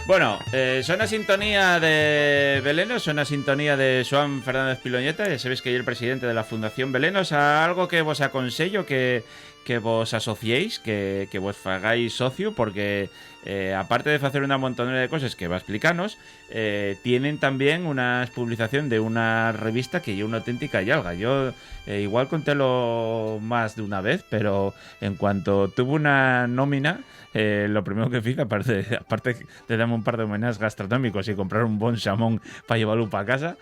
Bueno, suena sintonía de Belenos, suena sintonía de Joan Fernández Piloñeta. Ya sabéis que yo el presidente de la Fundación Belenos, a algo que vos aconsello que vos asociéis, que vos fagáis socio, porque aparte de hacer una montonera de cosas que va a explicarnos, tienen también una publicación de una revista que es una auténtica yalga. Yo igual contélo más de una vez, pero en cuanto tuve una nómina, lo primero que hice, aparte de darme un par de homenajes gastronómicos y comprar un buen xamón para llevarlo para casa,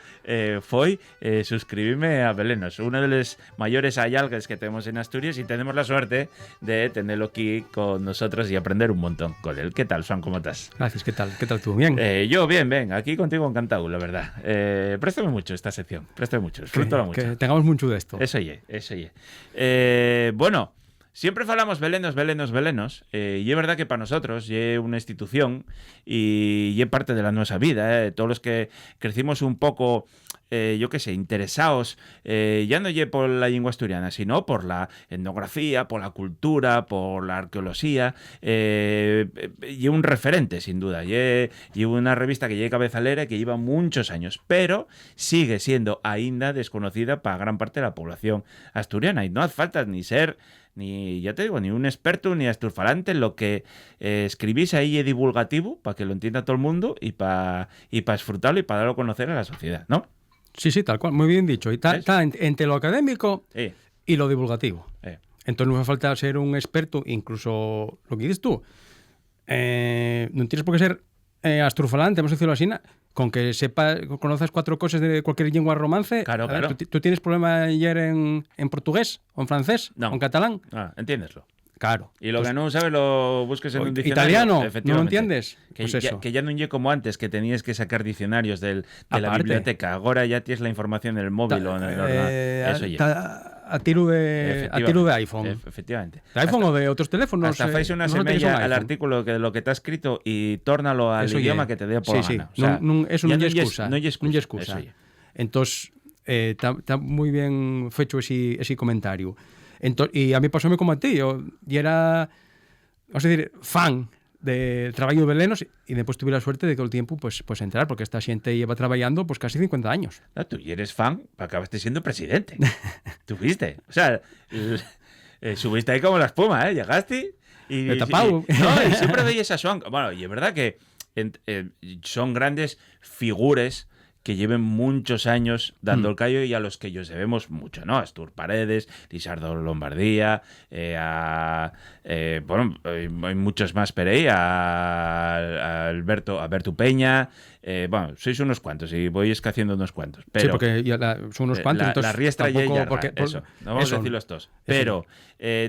fue suscribirme a Belenos, uno de los mayores ayalgues que tenemos en Asturias, y tenemos la suerte de tenerlo aquí con nosotros y aprender un montón con él. ¿Qué tal, Juan? ¿Cómo estás? Gracias, ¿qué tal? ¿Qué tal tú? ¿Bien? Yo bien, aquí contigo encantado, la verdad. Préstame mucho esta sección, préstame mucho, disfrútalo mucho. Que tengamos mucho de esto. Eso ye. Bueno, siempre falamos Belenos, y es verdad que para nosotros es una institución y es parte de la nuestra vida, todos los que crecimos un poco, yo qué sé, interesados, ya no ye por la lengua asturiana, sino por la etnografía, por la cultura, por la arqueología, y un referente, sin duda. Y una revista que lleva cabezalera, que lleva muchos años, pero sigue siendo ainda desconocida para gran parte de la población asturiana, y no hace falta ni ser, ya te digo, ni un experto ni asturfalante. Lo que escribís ahí es divulgativo para que lo entienda todo el mundo y para disfrutarlo y para darlo a conocer a la sociedad, ¿no? Sí, tal cual, muy bien dicho. Y está entre lo académico y lo divulgativo. Entonces no hace falta ser un experto, incluso lo que dices tú. No tienes por qué ser asturfalante, vamos a decirlo así, con que conoces 4 cosas de cualquier lengua romance. Claro. ¿Tú tienes problema ayer en portugués o en francés o en catalán? Entiéndeslo. Claro. Y lo que no sabes lo busques en un diccionario. Italiano, ¿no lo entiendes? Que ya no es como antes, que tenías que sacar diccionarios de la biblioteca. Ahora ya tienes la información en el móvil o en el ordenador. Eso ya. A tiro de iPhone. Efectivamente. ¿De iPhone o de otros teléfonos? Hasta fais una semilla al artículo de lo que te ha escrito y tórnalo al idioma que te dé por la gana. O sea, eso no es excusa. No es excusa. Entonces, está muy bien hecho ese comentario. Y a mí pasóme como a ti. Yo era, vamos a decir, fan del trabajo de Belenos, y después tuve la suerte de todo el tiempo pues entrar, porque esta gente lleva trabajando pues casi 50 años. Tú eres fan, acabaste siendo presidente. Tú fuiste. O sea, subiste ahí como la espuma, llegaste y... Me he tapado. Y siempre veías a Joan. Bueno, y es verdad que son grandes figuras que lleven muchos años dando el callo, y a los que ellos debemos mucho, ¿no? Astur Paredes, Lisardo Lombardía, bueno, hay muchos más por ahí, a Alberto Peña, bueno, sois unos cuantos y voy escaciendo unos cuantos. Pero, sí, porque son unos cuantos. La riestra y ella, eso, no vamos eso, a decirlo estos. Pero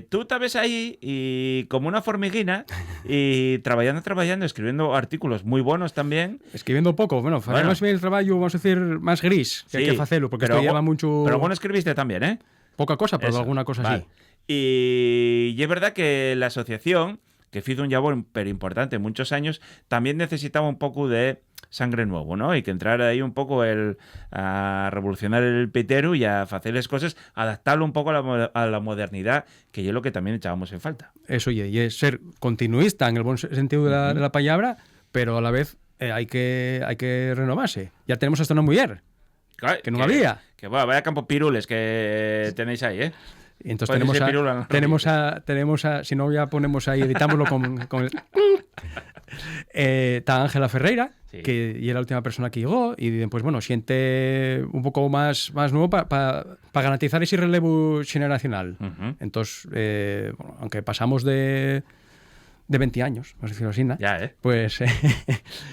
tú te ves ahí y como una formiguina y trabajando, escribiendo artículos muy buenos también. Escribiendo poco, bueno, más bien el trabajo, vamos a decir, más gris, que hay que hacerlo, porque esto lleva mucho... Pero bueno, escribiste también, ¿eh? Poca cosa, pero alguna cosa vale. Sí. Y es verdad que la asociación, que hizo un labor pero importante muchos años, también necesitaba un poco de sangre nuevo, ¿no? Y que entrara ahí un poco a revolucionar el pitero y a hacer las cosas, adaptarlo un poco a la modernidad, que es lo que también echábamos en falta. Eso, y es ser continuista en el buen sentido de la palabra, pero a la vez hay que renovarse. Ya tenemos hasta una mujer, que no había. Que bueno, vaya campo pirules que tenéis ahí, ¿eh? Y entonces tenemos a, si no ya ponemos ahí, editámoslo con el... Está Ángela Ferreira, que y es la última persona que llegó, y después, bueno, siente un poco más nuevo para garantizar ese relevo generacional. Entonces, bueno, aunque pasamos de 20 años, vamos a decirlo así, ¿no? Pues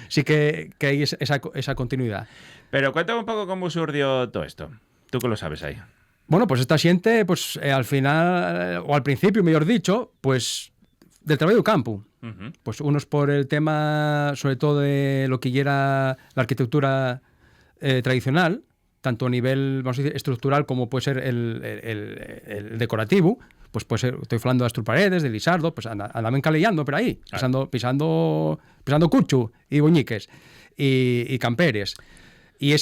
sí que hay esa continuidad. Pero cuéntame un poco cómo surgió todo esto. Tú que lo sabes ahí. Bueno, pues esta gente, pues al final, o al principio, mejor dicho, pues del trabajo de campo. Pues unos por el tema, sobre todo, de lo que ya era la arquitectura tradicional, tanto a nivel, vamos a decir, estructural como puede ser el decorativo. Pues puede ser, estoy hablando de Astur Paredes, de Lisardo, pues andaban calellando por ahí, pisando cuchu y boñiques y camperes. Y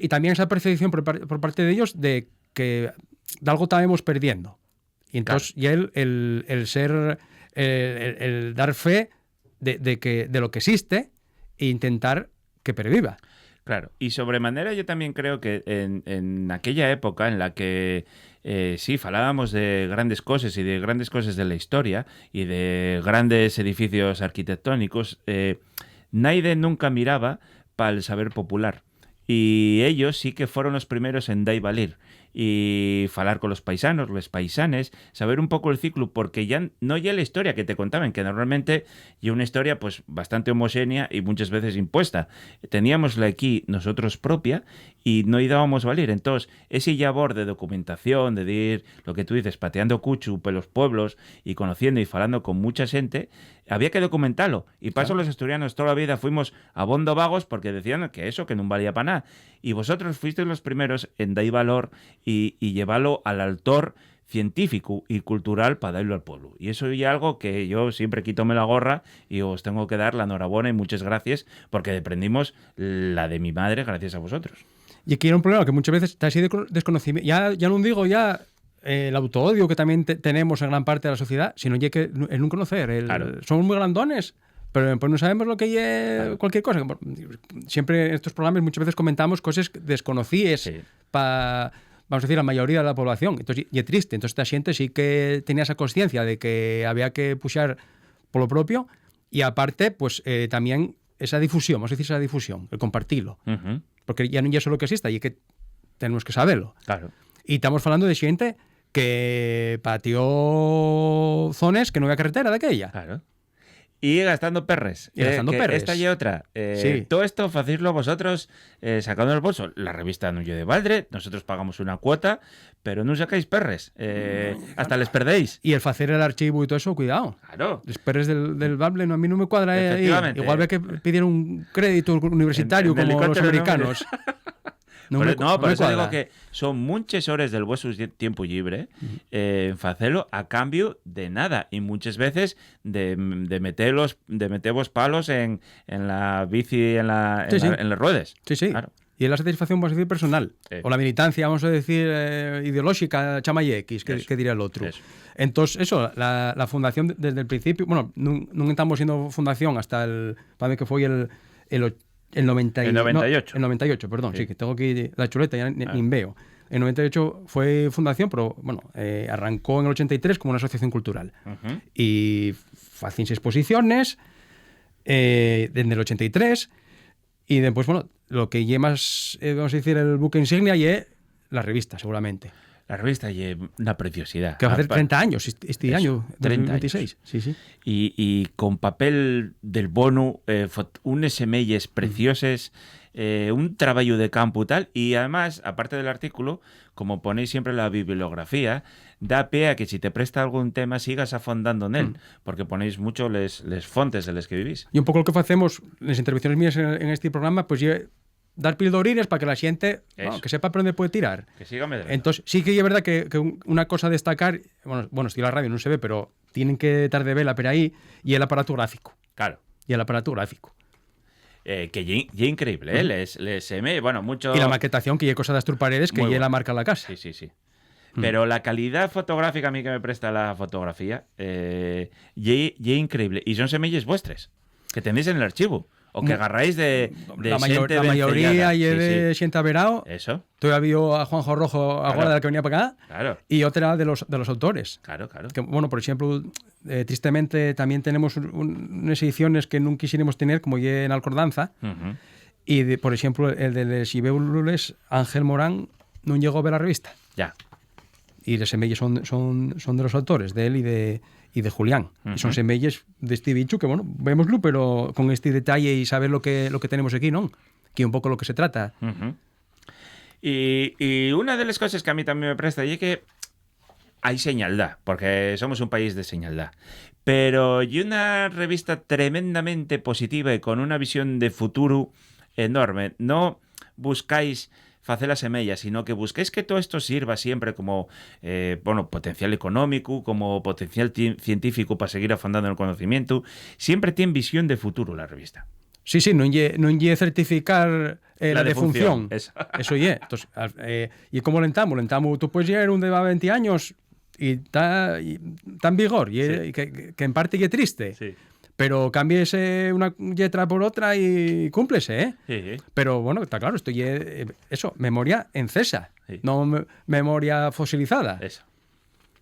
también esa percepción por parte de ellos de que de algo estábamos perdiendo. Y entonces ya el ser el dar fe de lo que existe e intentar que perviva. Claro, y sobremanera yo también creo que en aquella época en la que sí, falábamos de grandes cosas y de grandes cosas de la historia y de grandes edificios arquitectónicos, nadie nunca miraba para el saber popular. Y ellos sí que fueron los primeros en dar y valer. Y falar con los paisanos, los paisanes, saber un poco el ciclo, porque ya no ya la historia que te contaban, que normalmente ya una historia pues bastante homogénea y muchas veces impuesta. Teníamosla aquí nosotros propia y no íbamos a valer. Entonces, ese labor de documentación, de ir, lo que tú dices, pateando cuchu por los pueblos y conociendo y falando con mucha gente, había que documentarlo. Y para eso los asturianos toda la vida fuimos a bondo vagos porque decían que eso, que no valía para nada. Y vosotros fuisteis los primeros en dar valor y llevarlo al altor científico y cultural para darlo al pueblo. Y eso es algo que yo siempre quítome la gorra y os tengo que dar la enhorabuena y muchas gracias porque aprendimos la de mi madre gracias a vosotros. Y aquí era un problema que muchas veces está así de desconocimiento. Ya no digo el autoodio que también tenemos en gran parte de la sociedad, sino ya que el no conocer. Claro. Somos muy grandones, pero pues no sabemos lo que es claro. Cualquier cosa. Siempre en estos programas muchas veces comentamos cosas desconocidas sí. Vamos a decir, la mayoría de la población. Entonces, y es triste. Entonces, esta gente sí que tenía esa conciencia de que había que puxar por lo propio y aparte, pues también esa difusión, vamos a decir esa difusión, el compartirlo. Uh-huh. Porque ya no es solo que exista, y que tenemos que saberlo. Claro. Y estamos hablando de gente que patió zonas que no había carretera de aquella. Claro. Y gastando perres. Esta y otra. Sí. Todo esto facirlo vosotros sacando el bolso. La revista Nuyo de Valdre, nosotros pagamos una cuota, pero no sacáis perres. Hasta les perdéis. Y el hacer el archivo y todo eso, cuidado. Claro. Los perres del Valdre, no, a mí no me cuadra. Igual ve que pidieron un crédito universitario como los americanos. No, por eso digo que son muchas horas del vuestro tiempo libre en hacerlo a cambio de nada y muchas veces de meteros palos en la bici, en las ruedas. Sí, sí. Claro. Y es la satisfacción, vamos a decir, personal. O la militancia, vamos a decir, ideológica, chama y X, que diría el otro. Eso. Entonces, eso, la fundación desde el principio, bueno, no estamos siendo fundación hasta para mí que fue el 98, perdón, sí, que tengo aquí la chuleta, ya ni veo. El 98 fue fundación, pero bueno, arrancó en el 83 como una asociación cultural. Uh-huh. Y hacían exposiciones desde el 83 y después, bueno, lo que lleva más, vamos a decir, el buque insignia y la revista, seguramente. La revista es una preciosidad. Que va a hacer 30 años este año, 2026. Sí, sí. Y con papel del bono, unes semelles preciosas, un trabajo de campo y tal. Y además, aparte del artículo, como ponéis siempre la bibliografía, da pie a que si te presta algún tema sigas afondando en él, porque ponéis mucho les fontes de las que vivís. Y un poco lo que hacemos, las intervenciones mías en este programa, pues dar pildorines para que la gente que sepa por dónde puede tirar. Que siga medrando. Entonces, sí que es verdad que una cosa a destacar, bueno, si la radio no se ve, pero tienen que estar de vela por ahí, y el aparato gráfico. Claro. Y el aparato gráfico. Que ya increíble, ¿eh? Bueno, mucho... Y la maquetación, que ya cosa de Astur Paredes, que ya la marca la casa. Sí. Pero la calidad fotográfica a mí que me presta la fotografía, ya increíble. Y son semillas vuestras, que tenéis en el archivo. O que agarráis de la mayoría y de Xente Averao. Eso. Todavía había a Juanjo Rojo, a Guarda, que venía para acá. Claro. Y otra de los autores. Claro. Que, bueno, por ejemplo, tristemente también tenemos unas ediciones que no quisiéramos tener, como ya en Alcordanza. Uh-huh. Y, por ejemplo, el de Xibeules, Ángel Morán, no llegó a ver la revista. Ya. Y los semelles son de los autores, de él y de Julián. Uh-huh. Y son semelles de este bicho que, bueno, vémoslo, pero con este detalle y saber lo que tenemos aquí, ¿no? Que un poco lo que se trata. Uh-huh. Y una de las cosas que a mí también me presta es que hay señaldad, porque somos un país de señaldad. Pero y una revista tremendamente positiva y con una visión de futuro enorme. No buscáis hacer las semillas, sino que busquéis que todo esto sirva siempre como potencial económico, como potencial científico para seguir afondando en el conocimiento. Siempre tiene visión de futuro la revista. Sí, no lle certificar la defunción. Eso ye. Entonces, ¿y cómo lentamos? Tú puedes llegar un de 20 años y está en vigor, y que en parte ye triste. Sí. pero cámbiese una letra por otra y cúmplese, ¿eh? Sí. Pero bueno, está claro, esto es eso, memoria encesa, Sí. no memoria fosilizada. Eso.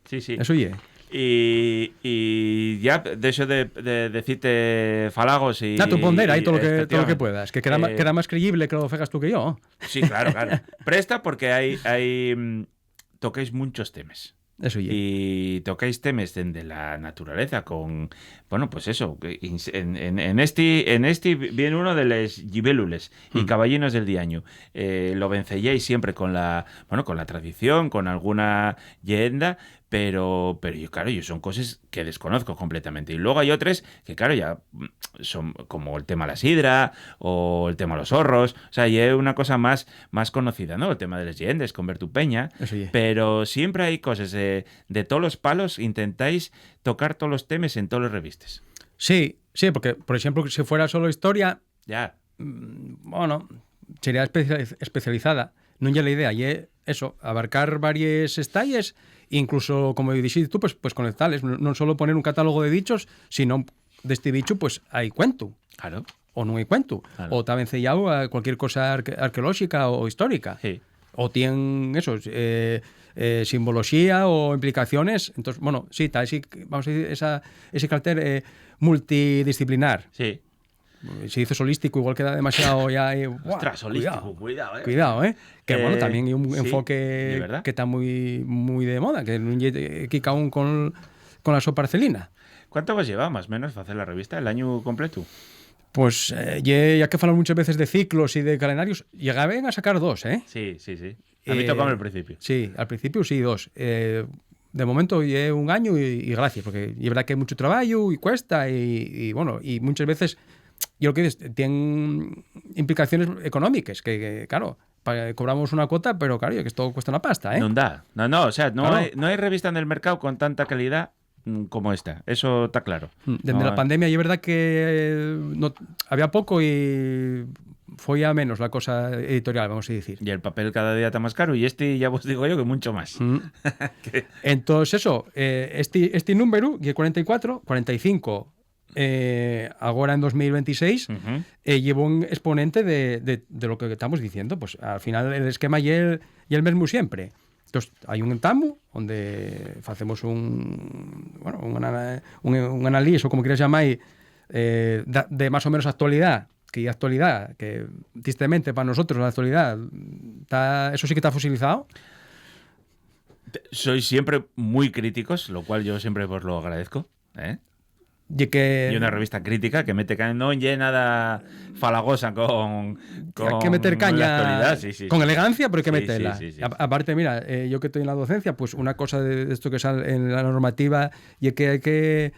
Sí, sí. Eso ye. Y ya, de eso de decirte falagos y... Ya tú pondera ahí todo lo que efectivamente. puedas, que queda más creíble que lo fegas tú que yo. Sí, claro, claro. Presta porque tocáis muchos temas. Eso ye. Y tocáis temas de la naturaleza con... Bueno, pues eso. En este viene uno de los libélules y caballinos del diaño. Lo vencéis siempre con la tradición, con alguna leyenda, pero yo, claro, yo son cosas que desconozco completamente. Y luego hay otras que, claro, ya son como el tema de la sidra o el tema de los zorros. O sea, ya es una cosa más conocida, ¿no? El tema de las leyendas con Bertu Peña. Eso ye. Pero siempre hay cosas de todos los palos, intentáis tocar todos los temas en todas las revistas. Sí, porque, por ejemplo, si fuera solo historia, Ya. bueno, sería especializada. No ya la idea, y eso, abarcar varios estalles, incluso, como dijiste tú, pues conectarles, no solo poner un catálogo de dichos, sino de este dicho, pues hay cuento, Claro. o no hay cuento, Claro. o también sellado a cualquier cosa arqueológica o histórica, Sí. o tienen eso, simbología o implicaciones. Entonces, bueno, sí, vamos a decir, ese carácter multidisciplinar. Sí. Si dices holístico, igual queda demasiado ya. Ostras, holístico, cuidado, Cuidado, ¿eh? Que bueno, también hay un sí, enfoque ¿de verdad? que está muy, muy de moda, que no quica aún con la soparcelina. ¿Cuánto vos lleva más o menos para hacer la revista? ¿El año completo? Pues ya que falan muchas veces de ciclos y de calendarios, llegaban a sacar 2, ¿eh? Sí. A mí tocaba al principio. Sí, al principio sí, 2. De momento lleva un año y gracias, porque es verdad que hay mucho trabajo y cuesta y bueno, y muchas veces yo lo que dices, tienen implicaciones económicas, que claro, cobramos una cuota, pero claro, que esto cuesta una pasta, ¿eh? No da. No, o sea, no, Claro. no hay revista en el mercado con tanta calidad como esta. Eso está claro. Desde No, la pandemia, y es verdad que había poco y fue ya menos la cosa editorial, vamos a decir. Y el papel cada día está más caro y ya os digo yo que mucho más. Entonces eso, este número, y el 44, 45, ahora en 2026, llevo un exponente de lo que estamos diciendo. Pues al final el esquema y el mismo siempre. Entonces hay un tamu donde hacemos un análisis, o como quieras llamar, de más o menos actualidad, que tristemente para nosotros la actualidad eso sí que está fosilizado. Sois siempre muy críticos, lo cual yo siempre os lo agradezco, ¿eh? Y una revista crítica que mete caña, no oye nada falagosa con hay que meter caña la actualidad, sí. con elegancia, pero hay que Sí, meterla. sí. Aparte, mira, yo que estoy en la docencia, pues una cosa de esto que sale en la normativa y que hay que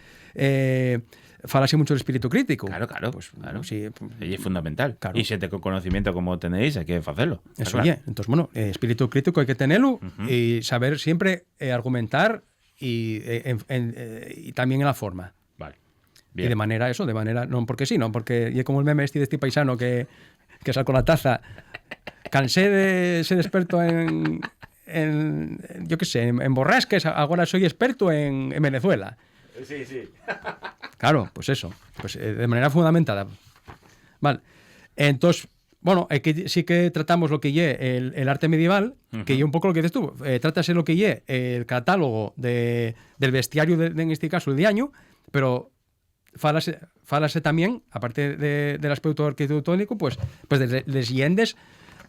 falarse mucho del espíritu crítico. Claro. Pues, claro. Sí, Y es fundamental. Claro. Y si te con conocimiento como tenéis, hay que hacerlo. eso claro. oye. Entonces, bueno, espíritu crítico hay que tenerlo y saber siempre argumentar y también en la forma. Vale. Y de manera, no porque sí, no porque y como el meme de este paisano que sacó la taza. Cansé de ser experto en yo qué sé, en borrasques, ahora soy experto en Venezuela. Sí. Claro, pues eso, pues de manera fundamentada. Vale. Entonces, bueno, sí que tratamos lo que lle el arte medieval, que lle un poco lo que dices tú, trátase lo que lle el catálogo del bestiario, en este caso el diaño, pero fálase también, aparte del aspecto arquitectónico, pues de les leyendas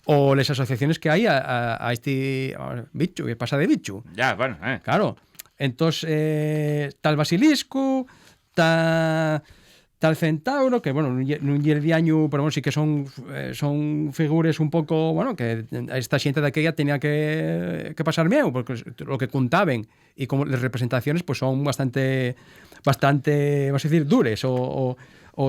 o las asociaciones que hay a este bicho, que pasa de bicho. Ya, bueno, Claro. Entonces, tal basilisco, tal centauro, que bueno, no el diaño, pero bueno, sí que son figuras un poco, bueno, que esta gente de aquella tenía que pasar miedo, porque lo que contaban y como las representaciones pues son bastante, vamos a decir, dures o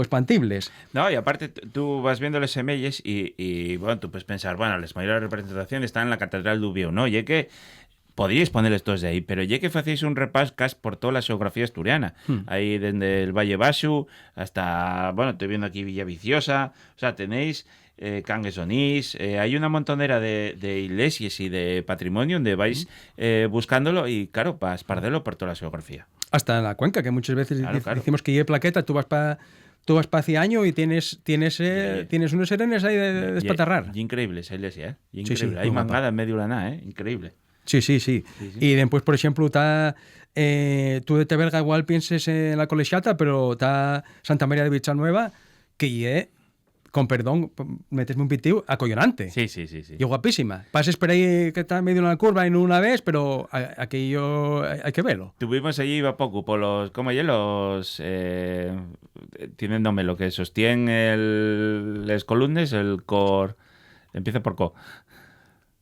expandibles. No, y aparte tú vas viendo los semelles y bueno, tú puedes pensar, bueno, las mayores representaciones están en la Catedral de Ubiu, ¿no? Y que podríais ponerles todos de ahí, pero ya que hacéis un repascas por toda la geografía asturiana, ahí desde el Valle Baixo hasta, bueno, estoy viendo aquí Villaviciosa, o sea, tenéis Cangues Onís, hay una montonera de iglesias y de patrimonio donde vais buscándolo y, claro, para esparcerlo por toda la geografía. Hasta en la cuenca, que muchas veces Claro. decimos que lleve plaqueta, tú vas para Ciaño y tienes unos serenes ahí de despatarrar. Y increíble esa iglesia, ¿eh? Y Sí, increíble. sí, Hay muy guapa. mangada en medio de la nada, ¿eh? Increíble. Sí. Y después, por ejemplo, está tú de Teberga igual pienses en la Colegiata, pero está Santa María de Villanueva, que con perdón, metesme un pitiu, acollonante. Sí. Y guapísima. Pases por ahí que está medio en la curva y no una vez, pero aquello hay que verlo. Tuvimos allí iba poco por los, ¿cómo hay? Los tienen nombre lo que sostienen las columnas, el cor, empieza por co.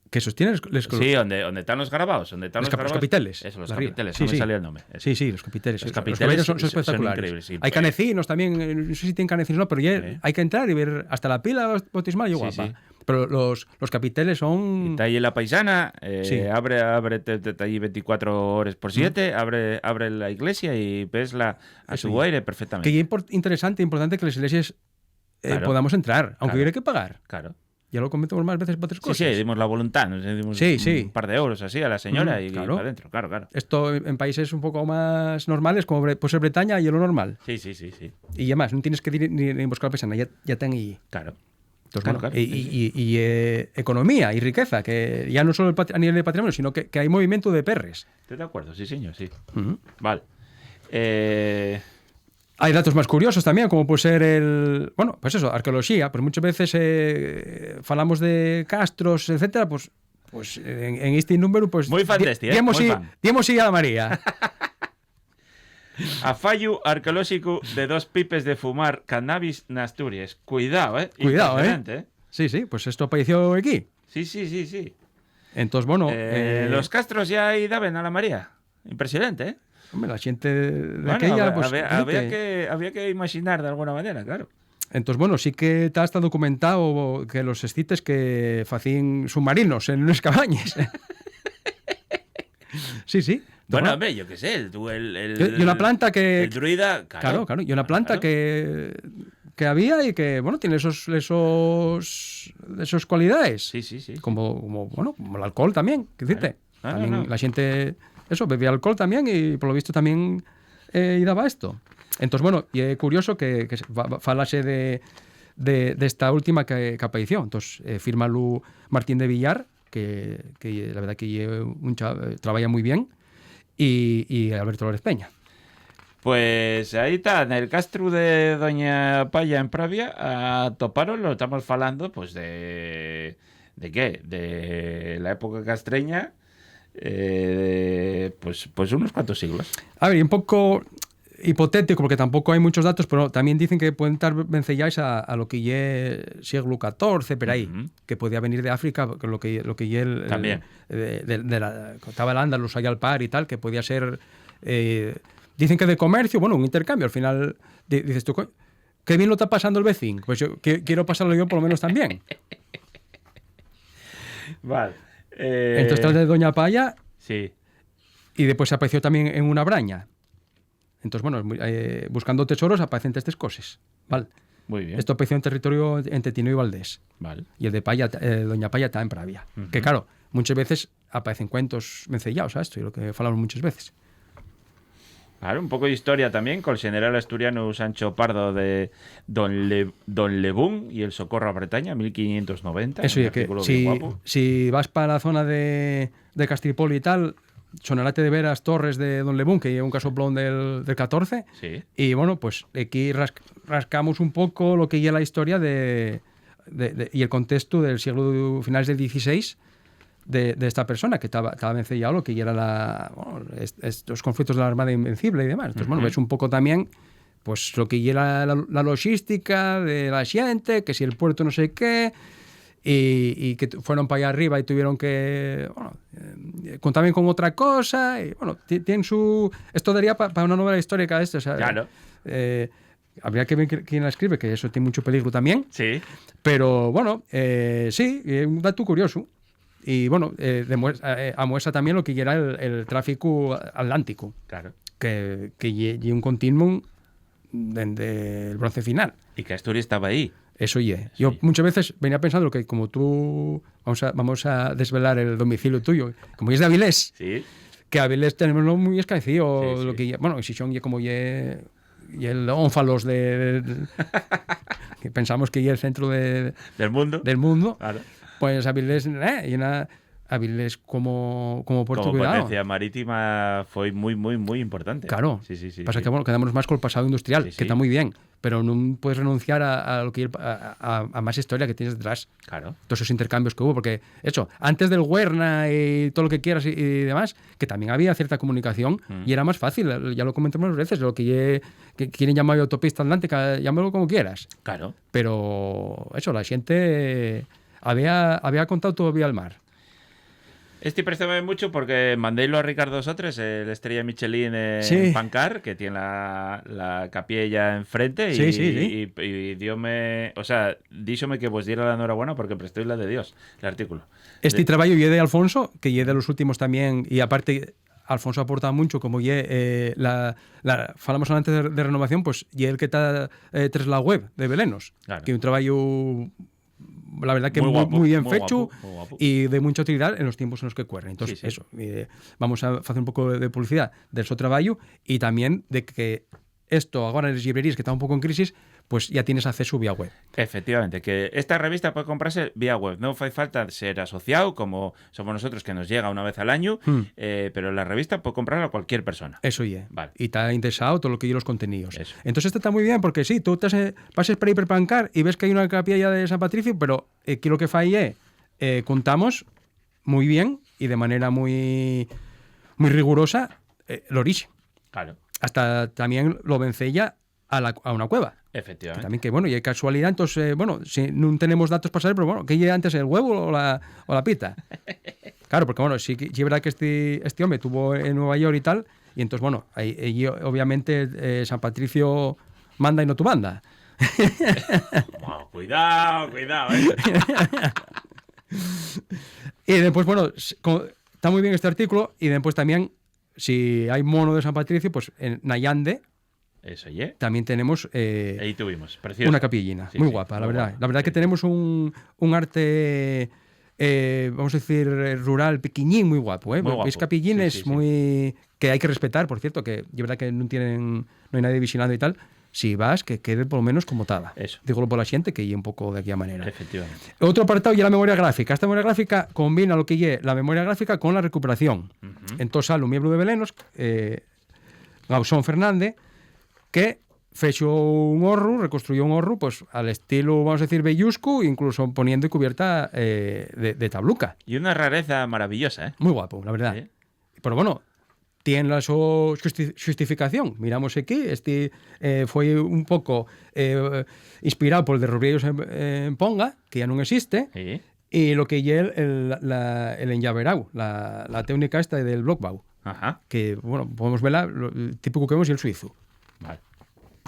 Que sostienen Sí, donde están los grabados, los capiteles. Eso, los de arriba. capiteles, Sí, no me sí. salía el nombre. Eso. Sí, los capiteles. Los Los capiteles son son espectaculares. increíbles, sí. Hay canecinos también, no sé si tienen canecinos o no, pero Sí. hay que entrar y ver hasta la pila bautismal y Sí, guapa. sí. Pero los capiteles son... Está ahí en la paisana, Sí. abre allí 24 horas por 7, abre la iglesia y ves a Eso su ya. aire Que perfectamente. es importante que las iglesias Claro. podamos entrar, aunque Claro. hubiera que pagar. Claro. Ya lo comentamos más veces para otras Sí, cosas. dimos la voluntad, nos dimos Sí. un par de euros así a la señora y claro. para adentro, claro. Esto en países un poco más normales, como puede ser Bretaña, y es lo normal. Sí. Y además, no tienes que ir ni buscar pesana, ya están ahí. Claro. Entonces, Claro, bueno, claro, y economía y riqueza, que ya no solo a nivel de patrimonio, sino que hay movimiento de perres. Estoy de acuerdo, sí, señor, sí. Ujú. Vale. Hay datos más curiosos también, como puede ser bueno, pues eso, arqueología. Pues muchas veces falamos de castros, etcétera, pues en este número, pues... Muy fan de este, ¿eh? Muy fan. Diemos y a la María. A fallo arqueológico de 2 pipes de fumar cannabis en Asturias. Cuidado, ¿eh? Cuidado, Impresionante, Sí, pues esto apareció aquí. Sí. Entonces, bueno... Los castros ya ahí daban a la María. Impresionante, ¿eh? Hombre, la gente de Bueno, aquella, pues... había que imaginar de alguna manera, claro. Entonces, bueno, sí que está documentado que los escites que facían submarinos en unas cabañas. Sí. Bueno, hombre, yo qué sé, Y una planta que... El druida, Claro. Y una planta que había y que, bueno, tiene esos cualidades. Sí. Como el alcohol también, ¿qué decirte? Claro. También No. la gente, eso, bebía alcohol también y por lo visto también y daba esto. Entonces, bueno, y es curioso que falase de esta última que apareció. Entonces, firma Lu Martín de Villar, que la verdad que trabaja muy bien, y Alberto Lórez Peña. Pues ahí está, en el castro de Doña Palla en Pravia, a toparon, lo estamos falando, pues ¿de qué? De la época castreña, pues unos cuantos siglos. A ver, y un poco hipotético, porque tampoco hay muchos datos, pero también dicen que pueden estar vencellados a lo que ya siglo XIV, por ahí, que podía venir de África, lo que ya También. estaba el Andalus allá al par y tal, que podía ser... dicen que de comercio, bueno, un intercambio. Al final dices tú, qué bien lo está pasando el vecino. Pues yo quiero pasarlo yo por lo menos también. Vale. Entonces está el de Doña Palla Sí. y después apareció también en una braña. Entonces, bueno, buscando tesoros aparecen estas cosas. ¿Vale? Muy bien. Esto apareció en territorio entre Tino y Valdés. Vale. Y el de Palla, Doña Palla está en Pravia. Que claro, muchas veces aparecen cuentos vencellados, ¿sabes? Esto es lo que falamos muchas veces. Claro, un poco de historia también, con el general asturiano Sancho Pardo de Don Lebún y el Socorro a Bretaña, 1590. Eso, un y que artículo bien guapo. si vas para la zona de Castripol y tal, sonarate de veras Torres de Don Lebún, que es un casoplón del 14. Sí. Y bueno, pues aquí rascamos un poco lo que es la historia y el contexto del siglo finales del XVI de esta persona que estaba vencellado lo que era estos conflictos de la Armada Invencible y demás. Entonces, bueno, ves un poco también pues lo que era la logística de la gente, que si el puerto no sé qué, y que fueron para allá arriba y tuvieron que, bueno, contaban con otra cosa, y bueno, tienen su... Esto daría para una novela histórica de esto, o sea, Claro. habría que ver quién la escribe, que eso tiene mucho peligro también, Sí. pero bueno, sí, un dato curioso. Y bueno, amuestra también lo que era el tráfico atlántico, Claro. que y un continuum desde el bronce final. Y que Asturias estaba ahí. Eso ye. Yo muchas veces venía pensando que como tú, vamos a desvelar el domicilio tuyo, como es de Avilés, Sí. que a Avilés tenemos muy escaecido, Sí, sí. lo que bueno, si son como y el ónfalos que pensamos que es el centro Del mundo. del mundo, Claro. pues Avilés, Avilés como puerto, Como cuidado. potencia marítima foi moi importante. Claro. Sí. Pasa que, bueno, quedamos más con el pasado industrial, Sí, que sí. está muy bien, pero no puedes renunciar a lo que a más historia que tienes detrás. Claro. Todos esos intercambios que hubo, porque eso, antes del Huerna y todo lo que quieras y demás, que también había cierta comunicación y era más fácil, ya lo comentamos varias veces, lo que quieren llamar autopista atlántica, llámalo como quieras. Claro. Pero eso, la gente había contado todavía al mar. Este préstame mucho porque mandéislo a Ricardo Sotres, el estrella Michelin en Sí. Pancar, que tiene la capilla enfrente. Sí. Y diome, o sea, díxome que vos diera la enhorabuena porque prestóis la de Dios, el artículo. Este trabajo y de Alfonso, que y de los últimos también, y aparte Alfonso aporta mucho, como falamos antes de renovación, pues y el que está tras la web de Belenos, Claro. que un trabajo, la verdad que Muy guapo, muy bien muy hecho guapo, muy guapo. y de mucha utilidad en los tiempos en los que corren. Entonces, Sí. eso, vamos a hacer un poco de publicidad del su trabajo y también de que esto ahora en las librerías, que está un poco en crisis, pues ya tienes acceso vía web. Efectivamente, que esta revista puede comprarse vía web. No hace falta ser asociado, como somos nosotros, que nos llega una vez al año, pero la revista puede comprarla cualquier persona. Eso ya. Vale. Y está interesado todo lo que yo los contenidos. Eso. Entonces esto está muy bien porque sí, tú pases para Hiperpancar y ves que hay una capilla de San Patricio, pero aquí lo que falla contamos muy bien y de manera muy rigurosa el origen. Claro, Hasta también lo vencella a una cueva. Que efectivamente. también que, bueno, y hay casualidad, entonces, bueno, si no tenemos datos para saber, pero bueno, ¿qué llega antes, el huevo o la pita? Claro, porque bueno, sí es verdad que este hombre estuvo en Nueva York y tal, y entonces, bueno, ahí obviamente San Patricio manda y no tú manda. Wow, cuidado. Y después, bueno, está muy bien este artículo, y después también, si hay mono de San Patricio, pues en Nayande Eso, ¿eh? también tenemos Ahí tuvimos, precioso. una capillina, Sí, muy sí, guapa, muy la verdad. guapa. La verdad que Sí. tenemos un arte, vamos a decir, rural, pequeñín, muy guapo. Muy guapo. Veis capillines Sí. muy que hay que respetar, por cierto, que es verdad que no hay nadie vigilando y tal. Si vas, que quede por lo menos como estaba. Eso. Dígolo por la gente, que llegue un poco de aquella manera. Efectivamente. Otro apartado ya la memoria gráfica. Esta memoria gráfica combina lo que es la memoria gráfica con la recuperación. Entonces sale un miembro de Belenos, Gausón Fernández, que fechó un horro, reconstruyó un horro, pues al estilo, vamos a decir, bellusco, incluso poniendo cubierta de tabluca. Y una rareza maravillosa, ¿eh? Muy guapo, la verdad. Sí. Pero bueno, tiene la su justificación. Miramos aquí, fue un poco inspirado por el de Robrillos en Ponga, que ya no existe, Sí. y lo que es el enllaverau, la técnica esta del blockbau, Ajá. que, bueno, podemos verla, el típico que vemos y el suizo, Vale.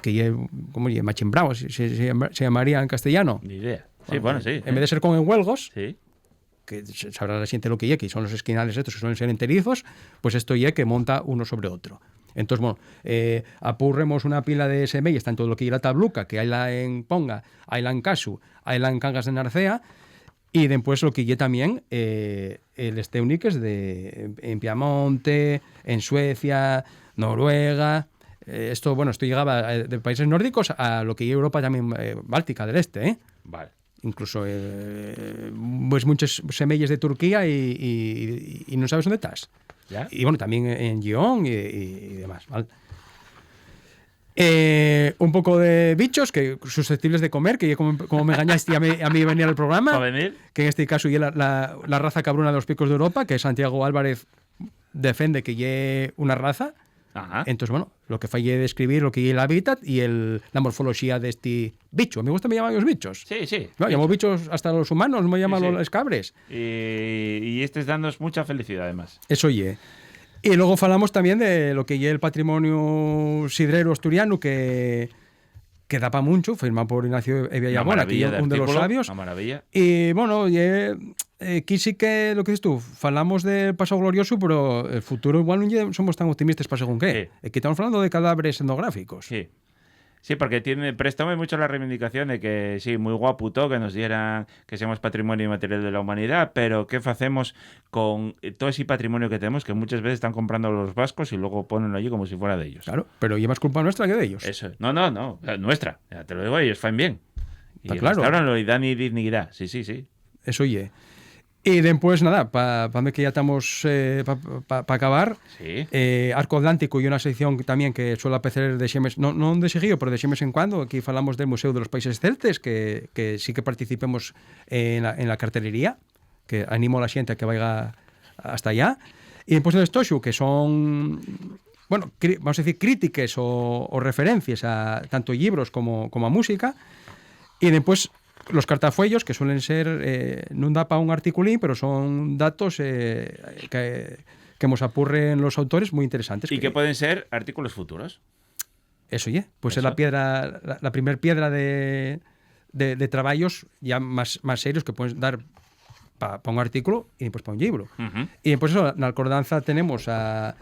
que ya, como ya machembrado, se llamaría en castellano. Ni idea. Sí, bueno, sí. En vez de ser con enhuelgos, Sí. que sabrá la gente lo que que son los esquinales estos que suelen ser enterizos, pues esto que monta uno sobre otro. Entonces, bueno, apurremos una pila de semillas, está en todo lo que la tabluca, que hay la en Ponga, hay la en Casu, hay la en Cangas de Narcea, y después lo que también el Steuniques en Piamonte, en Suecia, Noruega. Esto llegaba de países nórdicos a lo que Europa también, Báltica del Este, Vale. Incluso pues muchas semillas de Turquía y no sabes dónde estás. ¿Ya? Y bueno, también en Gijón y demás, ¿vale? Un poco de bichos que susceptibles de comer, que como me engañaste a mí venir al programa, ¿Va a venir? que en este caso es la raza cabruna de los picos de Europa, que Santiago Álvarez defiende que es una raza. Ajá. Entonces, bueno, lo que fallé de describir lo que es el hábitat y la morfología de este bicho. Me gusta me llaman los bichos. Sí, sí. No, llamo bichos hasta los humanos, me llaman Sí. los cabres. Y este es dándonos mucha felicidad, además. Eso ye. Y luego falamos también de lo que ye el patrimonio sidrero asturiano que da para mucho, firmado por Ignacio Villamora, que es uno de los sabios. Una maravilla. Y bueno, aquí sí que lo que dices tú, falamos del pasado glorioso, pero el futuro igual no somos tan optimistas para según qué. Sí. Aquí estamos hablando de cadáveres etnográficos. Sí. Sí, porque préstame mucho la reivindicación de que sí, muy guapo todo, que nos dieran que seamos patrimonio inmaterial de la humanidad, pero ¿qué hacemos con todo ese patrimonio que tenemos que muchas veces están comprando los vascos y luego ponen allí como si fuera de ellos? Claro, pero ¿y más culpa nuestra que de ellos? Eso. No, nuestra. Ya te lo digo, ellos fan bien. Y claro. restauranlo y dan y dignidad. Sí. Eso oye. Y después, nada, para ver que ya estamos para acabar, sí. Arco Atlántico y una sección también que suele aparecer de xemes, non de seguido, pero de xemes en cuando. Aquí falamos del Museo de los Países Celtes, que sí que participemos en la cartelería, que animo a la xente a que vaya hasta allá. Y después del Stoxu, que son, bueno, vamos a decir, críticas o referencias a tanto libros como a música. Y después los cartafuellos, que suelen ser, no da para un articulín, pero son datos que nos apurren los autores muy interesantes. Y que pueden ser artículos futuros. Eso, pues es la primera piedra de trabajos ya más serios que pueden dar para un artículo y después para un libro. Uh-huh. Y después eso, en la Alcordanza tenemos a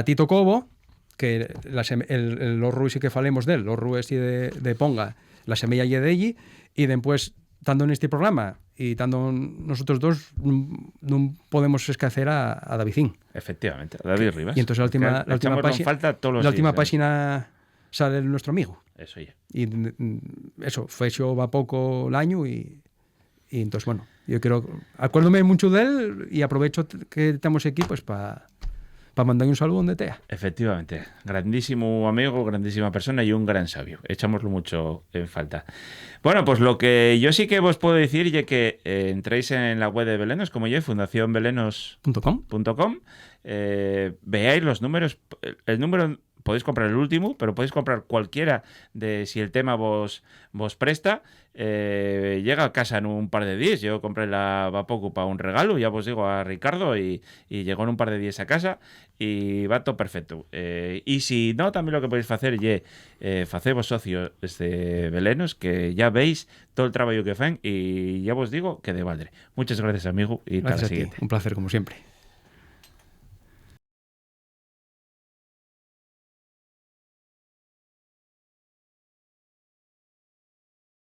Tito Cobo, que los ruis que falemos de él, los rues de Ponga, la semilla y de allí, y después, estando en este programa y estando nosotros dos, no podemos escacer a Davidín. Efectivamente, a David Rivas. Y entonces la última página sale nuestro amigo. Eso ya. Y eso, fue hecho va poco el año y entonces, bueno, yo acuérdome mucho de él y aprovecho que estamos aquí pues para mandar un saludo donde tea. Efectivamente, grandísimo amigo, grandísima persona y un gran sabio. Echámoslo mucho en falta. Bueno, pues lo que yo sí que os puedo decir es que entréis en la web de Belenos, como yo, fundacionbelenos.com, veáis los números. El número podéis comprar el último, pero podéis comprar cualquiera de si el tema vos presta. Llega a casa en un par de días. Yo compré la Vapoku para un regalo, ya os digo a Ricardo, y llegó en un par de días a casa y va todo perfecto. Y si no, también lo que podéis hacer es facemos socios de Belenos, que ya veis todo el trabajo que fan y ya os digo que de valdre. Muchas gracias, amigo, y gracias hasta la a ti. siguiente. Un placer, como siempre.